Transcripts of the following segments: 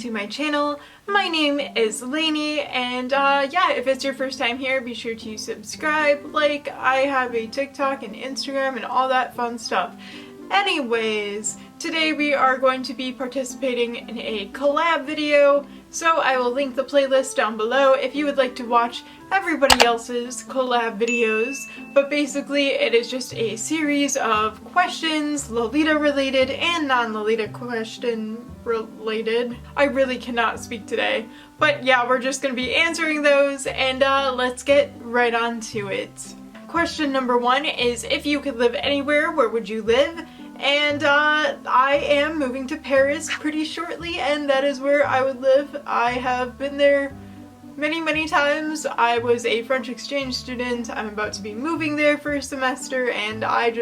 to my channel. My name is Lainey, and yeah, if it's your first time here, be sure to subscribe, like, I have a TikTok and Instagram and all that fun stuff. Anyways, today we are going to be participating in a collab video, so I will link the playlist down below if you would like to watch everybody else's collab videos. But basically it is just a series of questions, Lolita related and non-Lolita question related. I really cannot speak today. But yeah, we're just going to be answering those, and let's get right on to it. Question number 1 is, if you could live anywhere, where would you live? And I am moving to Paris pretty shortly, and that is where I would live. I have been there many times. I was a French exchange student. I'm about to be moving there for a semester, and I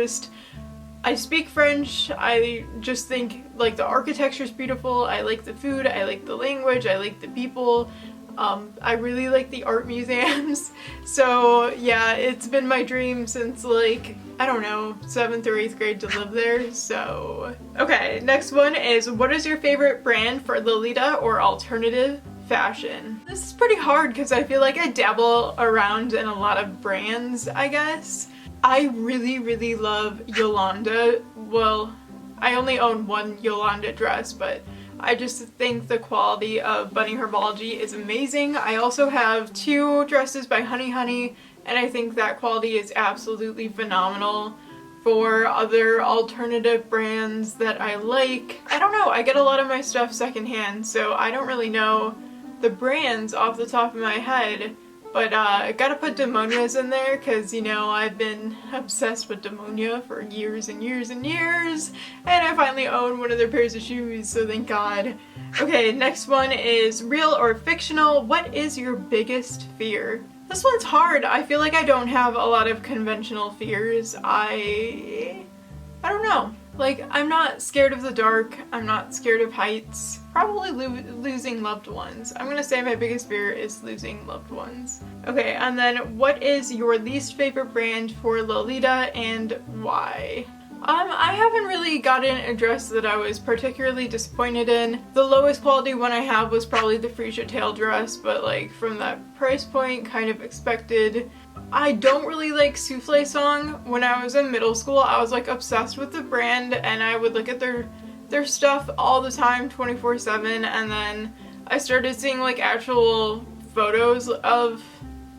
speak French. I just think like the architecture is beautiful. I like the food. I like the language. I like the people. I really like the art museums. So yeah, it's been my dream since like, I don't know, 7th or 8th grade to live there, so. Okay, next one is, what is your favorite brand for Lolita or alternative fashion? This is pretty hard because I feel like I dabble around in a lot of brands, I guess. I really love Yolanda. Well, I only own one Yolanda dress, but I just think the quality of Bunny Herbology is amazing. I also have 2 dresses by Honey Honey, and I think that quality is absolutely phenomenal. For other alternative brands that I like, I don't know, I get a lot of my stuff secondhand, so I don't really know the brands off the top of my head. But I gotta put Demonia's in there because, you know, I've been obsessed with Demonia for years and years and years, and I finally own one of their pairs of shoes, so thank God. Okay, next one is, real or fictional, what is your biggest fear? This one's hard. I feel like I don't have a lot of conventional fears. I don't know. Like, I'm not scared of the dark. I'm not scared of heights. Probably losing loved ones. I'm gonna say my biggest fear is losing loved ones. Okay, and then what is your least favorite brand for Lolita and why? I haven't really gotten a dress that I was particularly disappointed in. The lowest quality one I have was probably the freesia tail dress, but like from that price point, kind of expected. I don't really like Soufflé Song. When I was in middle school, I was like obsessed with the brand, and I would look at their stuff all the time, 24/7, and then I started seeing like actual photos of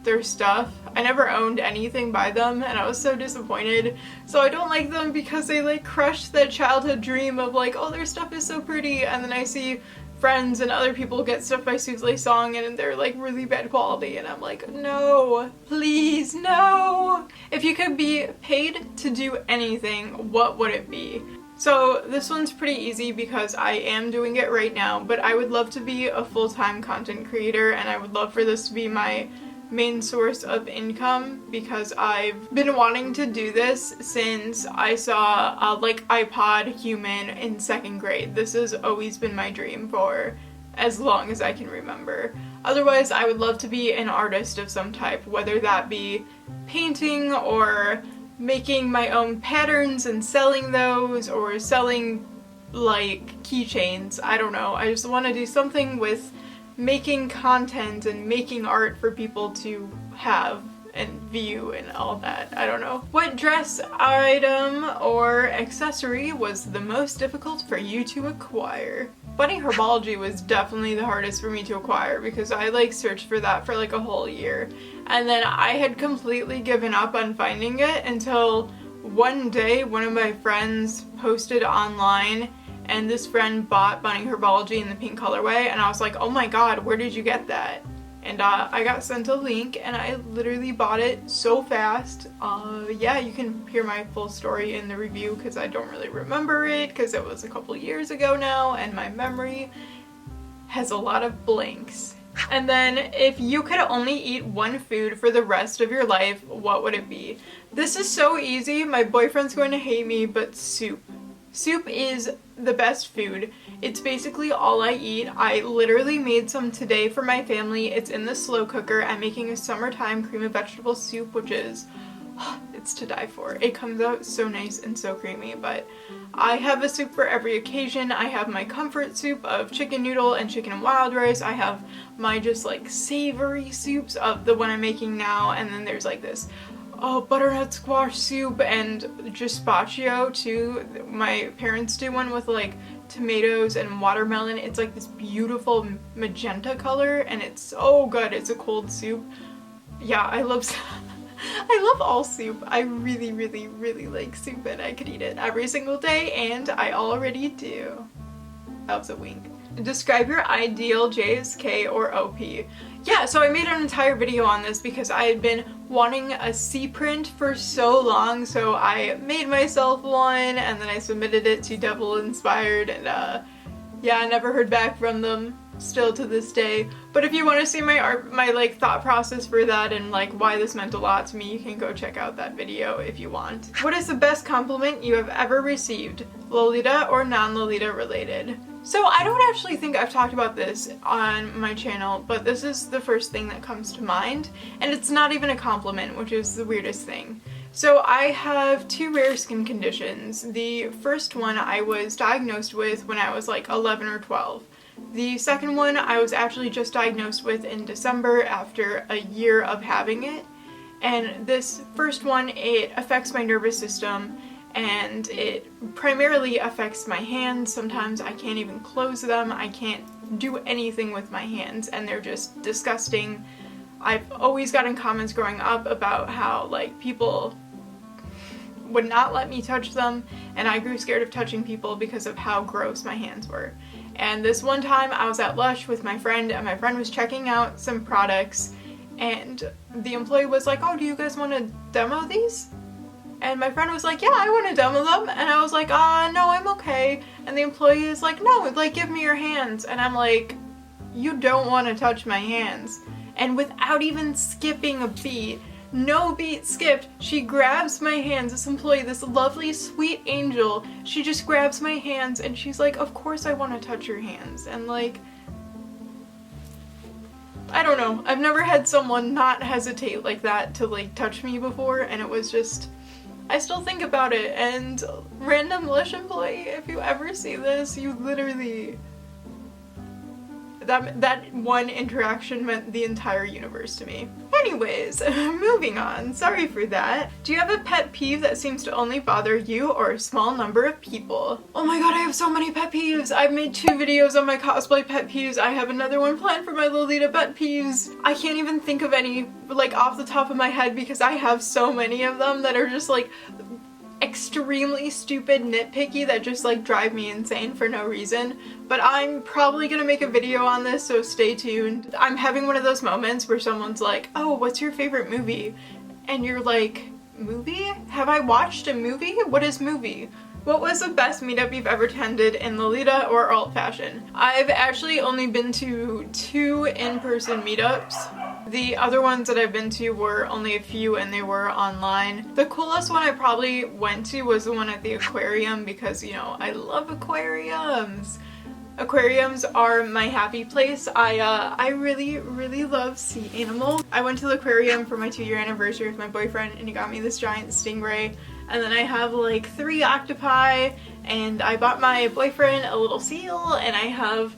their stuff. I never owned anything by them, and I was so disappointed. So I don't like them because they like crushed that childhood dream of like, oh, their stuff is so pretty, and then I see friends and other people get stuff by Soufflé Song and they're like really bad quality, and I'm like, no, please, no. If you could be paid to do anything, what would it be? So this one's pretty easy because I am doing it right now, but I would love to be a full-time content creator, and I would love for this to be my main source of income because I've been wanting to do this since I saw like iPod Human in 2nd grade. This has always been my dream for as long as I can remember. Otherwise, I would love to be an artist of some type, whether that be painting or making my own patterns and selling those, or selling like keychains. I don't know. I just want to do something with making content and making art for people to have and view and all that. I don't know. What dress item or accessory was the most difficult for you to acquire? Bunny Herbology was definitely the hardest for me to acquire because I like searched for that for like a whole year, and then I had completely given up on finding it until one day one of my friends posted online, and this friend bought Bunny Herbology in the pink colorway, and I was like, oh my god, where did you get that? And I got sent a link, and I literally bought it so fast. Yeah, you can hear my full story in the review because I don't really remember it because it was a couple years ago now, and my memory has a lot of blanks. And then, if you could only eat one food for the rest of your life, what would it be? This is so easy. My boyfriend's going to hate me, but soup. Soup is the best food. It's basically all I eat. I literally made some today for my family. It's in the slow cooker. I'm making a summertime cream of vegetable soup, which is it's to die for. It comes out so nice and so creamy, but I have a soup for every occasion. I have my comfort soup of chicken noodle and chicken and wild rice. I have my just like savory soups of the one I'm making now, and then there's like this butternut squash soup and gazpacho too. My parents do one with like tomatoes and watermelon. It's like this beautiful magenta color and it's so good. It's a cold soup. Yeah, I love all soup. I really, really, really like soup and I could eat it every single day, and I already do. That was a wink. Describe your ideal JSK or OP. Yeah, so I made an entire video on this because I had been wanting a C print for so long, so I made myself one and then I submitted it to Devil Inspired, and yeah, I never heard back from them still to this day. But if you want to see my like thought process for that and like why this meant a lot to me, you can go check out that video if you want. What is the best compliment you have ever received? Lolita or non-Lolita related? So I don't actually think I've talked about this on my channel, but this is the first thing that comes to mind, and it's not even a compliment, which is the weirdest thing. So I have 2 rare skin conditions. The first one I was diagnosed with when I was like 11 or 12. The second one I was actually just diagnosed with in December after a year of having it. And this first one, it affects my nervous system and it primarily affects my hands. Sometimes I can't even close them. I can't do anything with my hands and they're just disgusting. I've always gotten comments growing up about how like people would not let me touch them, and I grew scared of touching people because of how gross my hands were. And this one time I was at Lush with my friend and my friend was checking out some products and the employee was like, oh, do you guys want to demo these? And my friend was like, yeah, I want to demo them. And I was like, no, I'm okay. And the employee is like, no, like give me your hands. And I'm like, you don't want to touch my hands. And without even skipping a beat, no beat skipped, she grabs my hands, this employee, this lovely sweet angel, she just grabs my hands and she's like, of course I want to touch your hands. And like, I don't know, I've never had someone not hesitate like that to like touch me before, and it was just, I still think about it. And random Lush employee, if you ever see this, you literally, that one interaction meant the entire universe to me. Anyways, moving on. Sorry for that. Do you have a pet peeve that seems to only bother you or a small number of people? Oh my god, I have so many pet peeves. I've made 2 videos on my cosplay pet peeves. I have another one planned for my Lolita pet peeves. I can't even think of any like off the top of my head because I have so many of them that are just like extremely stupid, nitpicky, that just like drive me insane for no reason. But I'm probably gonna make a video on this, so stay tuned. I'm having one of those moments where someone's like, oh, what's your favorite movie? And you're like, movie? Have I watched a movie? What is movie? What was the best meetup you've ever attended in Lolita or alt fashion? I've actually only been to 2 in-person meetups. The other ones that I've been to were only a few and they were online. The coolest one I probably went to was the one at the aquarium because, you know, I love aquariums. Aquariums are my happy place. I really, really love sea animals. I went to the aquarium for my 2-year anniversary with my boyfriend and he got me this giant stingray. And then I have like 3 octopi, and I bought my boyfriend a little seal, and I have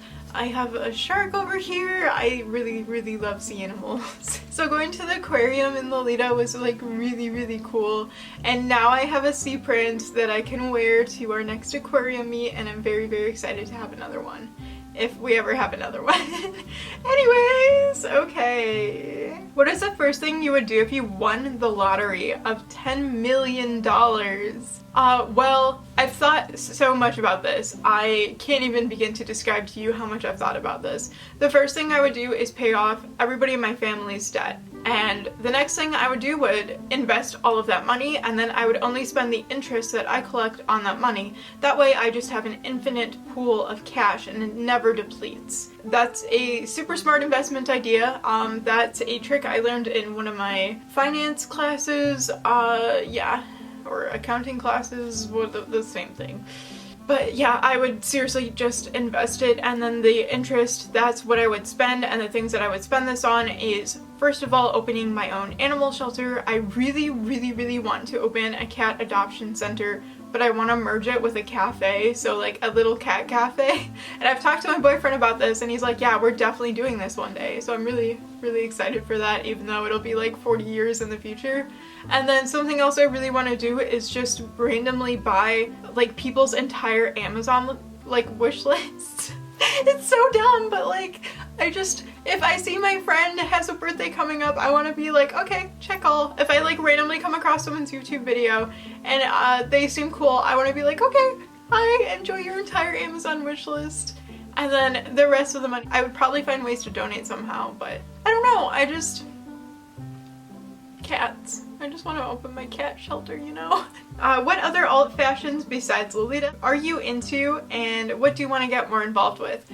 a shark over here. I really, really love sea animals. So going to the aquarium in Lolita was like really, really cool. And now I have a sea print that I can wear to our next aquarium meet, and I'm very, very excited to have another one. If we ever have another one. Anyways, okay. What is the first thing you would do if you won the lottery of $10 million? Well, I've thought so much about this. I can't even begin to describe to you how much I've thought about this. The first thing I would do is pay off everybody in my family's debt. And the next thing I would do would invest all of that money, and then I would only spend the interest that I collect on that money. That way I just have an infinite pool of cash and it never depletes. That's a super smart investment idea. That's a trick I learned in one of my finance classes. Yeah, or accounting classes, the same thing. But yeah, I would seriously just invest it, and then the interest, that's what I would spend, and the things that I would spend this on is First of all, opening my own animal shelter. I really want to open a cat adoption center, but I want to merge it with a cafe, so like a little cat cafe. And I've talked to my boyfriend about this and he's like, yeah, we're definitely doing this one day. So I'm really excited for that, even though it'll be like 40 years in the future. And then something else I really want to do is just randomly buy like people's entire Amazon like wish list. It's so dumb, but like if I see my friend has a birthday coming up, I want to be like, okay, check all. If I like randomly come across someone's YouTube video and they seem cool, I want to be like, okay, I enjoy your entire Amazon wish list. And then the rest of the money, I would probably find ways to donate somehow, but I don't know, cats. I just want to open my cat shelter, you know? What other alt fashions besides Lolita are you into, and what do you want to get more involved with?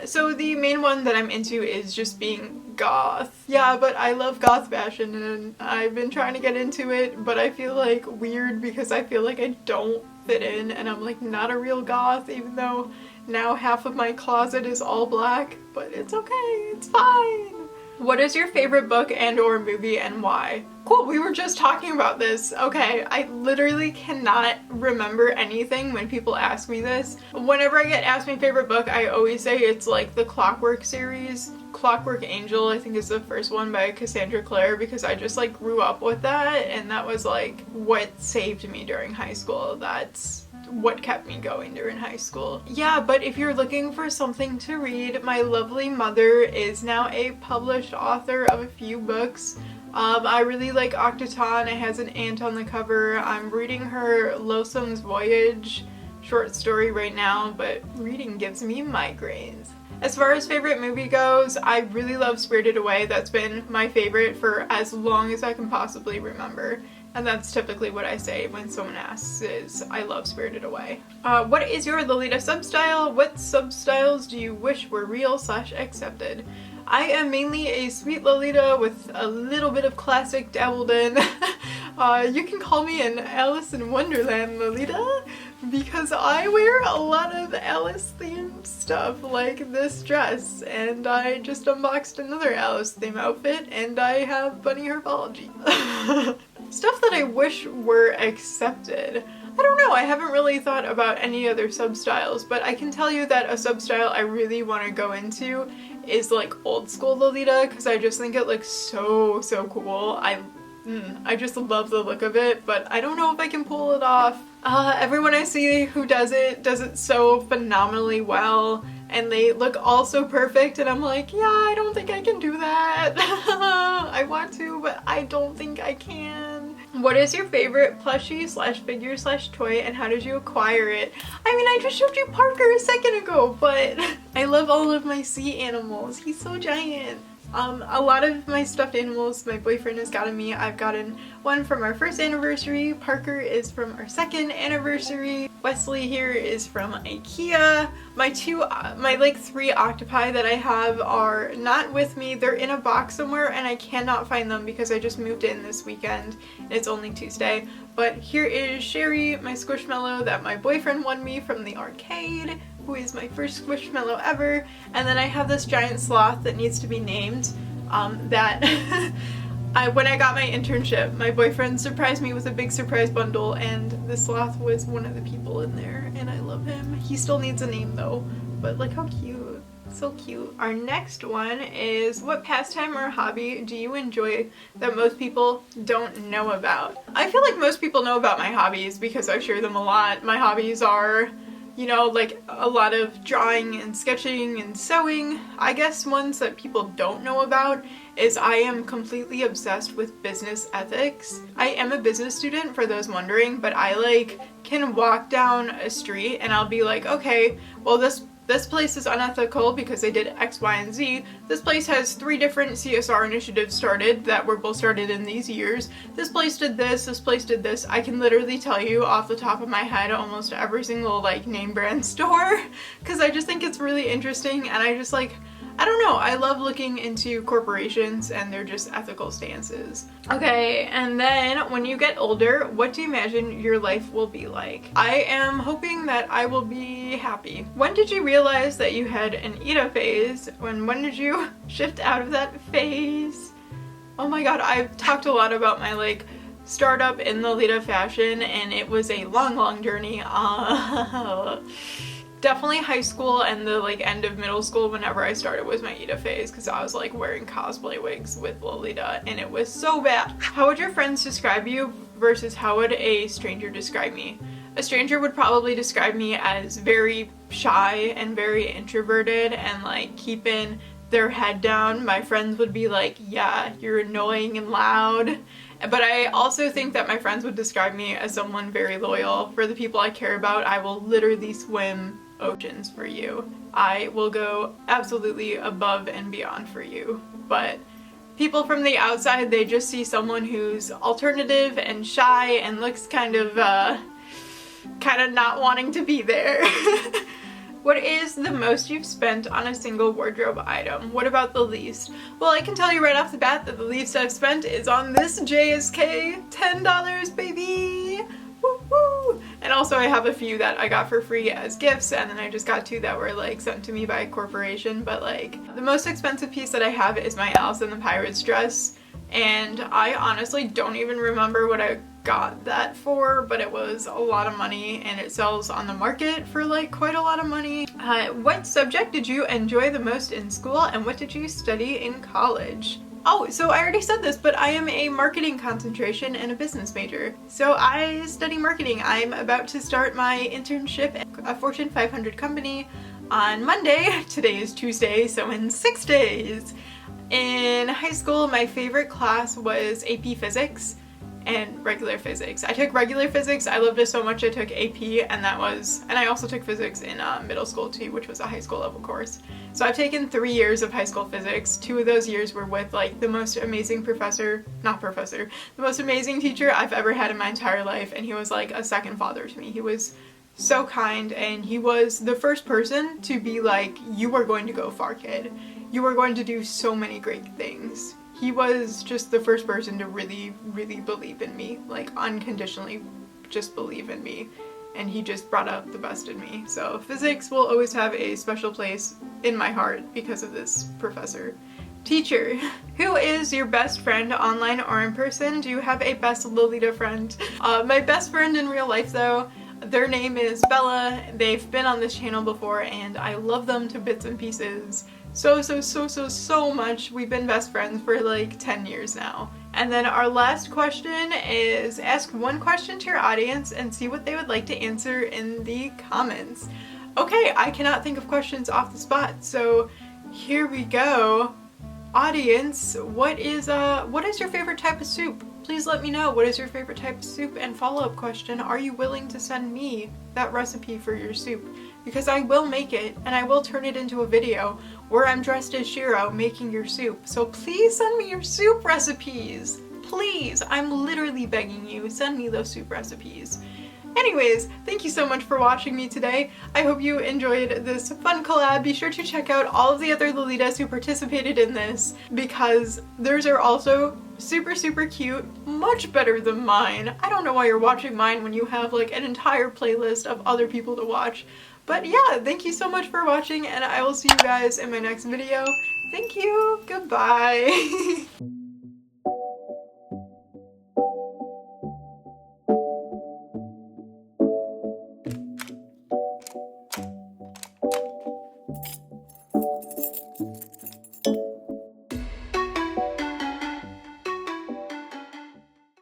So the main one that I'm into is just being goth. Yeah, but I love goth fashion and I've been trying to get into it, but I feel like weird because I feel like I don't fit in and I'm like not a real goth, even though now half of my closet is all black, but it's okay, it's fine. What is your favorite book and or movie and why? Cool, we were just talking about this. Okay, I literally cannot remember anything when people ask me this. Whenever I get asked my favorite book, I always say it's like the Clockwork series. Clockwork Angel, I think, is the first one by Cassandra Clare, because I just like grew up with that and that was like what saved me during high school. That's what kept me going during high school. Yeah, but if you're looking for something to read, my lovely mother is now a published author of a few books. I really like Octaton. It has an ant on the cover. I'm reading her Losome's Voyage short story right now, but reading gives me migraines. As far as favorite movie goes, I really love Spirited Away. That's been my favorite for as long as I can possibly remember. And that's typically what I say when someone asks is, I love Spirited Away. What is your Lolita substyle? What substyles do you wish were real / accepted? I am mainly a sweet Lolita with a little bit of classic dabbled in. You can call me an Alice in Wonderland Lolita because I wear a lot of Alice themed stuff like this dress, and I just unboxed another Alice theme outfit and I have bunny herbology. Stuff that I wish were accepted. I don't know, I haven't really thought about any other substyles, but I can tell you that a substyle I really want to go into is like old school Lolita, because I just think it looks so cool. I just love the look of it, but I don't know if I can pull it off. Everyone I see who does it so phenomenally well, and they look all so perfect, and I'm like, yeah, I don't think I can do that. I want to, but I don't think I can. What is your favorite plushie / figure / toy, and how did you acquire it? I mean, I just showed you Parker a second ago, but I love all of my sea animals. He's so giant. A lot of my stuffed animals my boyfriend has gotten me. I've gotten one from our first anniversary, Parker is from our second anniversary, Wesley here is from IKEA. My like 3 octopi that I have are not with me. They're in a box somewhere and I cannot find them because I just moved in this weekend. It's only Tuesday. But here is Sherry, my squishmallow that my boyfriend won me from the arcade, who is my first squishmallow ever. And then I have this giant sloth that needs to be named, that when I got my internship, my boyfriend surprised me with a big surprise bundle, and the sloth was one of the people in there, and I love him. He still needs a name though, but look how cute. So cute. Our next one is, what pastime or hobby do you enjoy that most people don't know about? I feel like most people know about my hobbies because I share them a lot. My hobbies are, you know, like a lot of drawing and sketching and sewing. I guess ones that people don't know about is I am completely obsessed with business ethics. I am a business student, for those wondering, but I like can walk down a street and I'll be like, okay, well this place is unethical because they did X, Y, and Z. This place has 3 different CSR initiatives started that were both started in these years. This place did this place did this. I can literally tell you off the top of my head almost every single like name brand store because I just think it's really interesting, and I just like, I don't know, I love looking into corporations and their just ethical stances. Okay, and then when you get older, what do you imagine your life will be like? I am hoping that I will be happy. When did you realize that you had an Ida phase? When did you shift out of that phase? Oh my god, I've talked a lot about my like startup in Lolita fashion, and it was a long journey. Definitely high school and the like end of middle school whenever I started was my Ida phase, because I was like wearing cosplay wigs with Lolita and it was so bad. How would your friends describe you versus how would a stranger describe me? A stranger would probably describe me as very shy and very introverted and like keeping their head down. My friends would be like, yeah, you're annoying and loud. But I also think that my friends would describe me as someone very loyal. For the people I care about, I will literally swim oceans for you. I will go absolutely above and beyond for you. But people from the outside, they just see someone who's alternative and shy and looks kind of not wanting to be there. What is the most you've spent on a single wardrobe item? What about the least? Well, I can tell you right off the bat that the least I've spent is on this JSK. $10, baby! Woo woo! And also I have a few that I got for free as gifts, and then I just got 2 that were like sent to me by a corporation. But like the most expensive piece that I have is my Alice in the Pirates dress, and I honestly don't even remember what I got that for, but it was a lot of money and it sells on the market for like quite a lot of money. What subject did you enjoy the most in school, and what did you study in college? Oh, so I already said this, but I am a marketing concentration and a business major. So I study marketing. I'm about to start my internship at a Fortune 500 company on Monday. Today is Tuesday, so in 6 days. In high school, my favorite class was AP Physics and regular physics. I took regular physics. I loved it so much I took AP, and I also took physics in middle school too, which was a high school level course. So I've taken 3 years of high school physics. 2 of those years were with like the most amazing the most amazing teacher I've ever had in my entire life, and he was like a second father to me. He was so kind, and he was the first person to be like, you are going to go far, kid. You are going to do so many great things. He was just the first person to really believe in me, like unconditionally just believe in me, and he just brought out the best in me. So physics will always have a special place in my heart because of this professor. Teacher. Who is your best friend online or in person? Do you have a best Lolita friend? My best friend in real life though, their name is Bella. They've been on this channel before and I love them to bits and pieces so much. We've been best friends for like 10 years now. And then our last question is ask one question to your audience and see what they would like to answer in the comments. Okay, I cannot think of questions off the spot, so here we go. Audience, what is your favorite type of soup? Please let me know what is your favorite type of soup, and follow-up question, are you willing to send me that recipe for your soup? Because I will make it and I will turn it into a video where I'm dressed as Shiro making your soup. So please send me your soup recipes. Please, I'm literally begging you, send me those soup recipes. Anyways, thank you so much for watching me today. I hope you enjoyed this fun collab. Be sure to check out all of the other Lolitas who participated in this, because theirs are also super cute, much better than mine. I don't know why you're watching mine when you have like an entire playlist of other people to watch. But yeah, thank you so much for watching, and I will see you guys in my next video. Thank you, goodbye.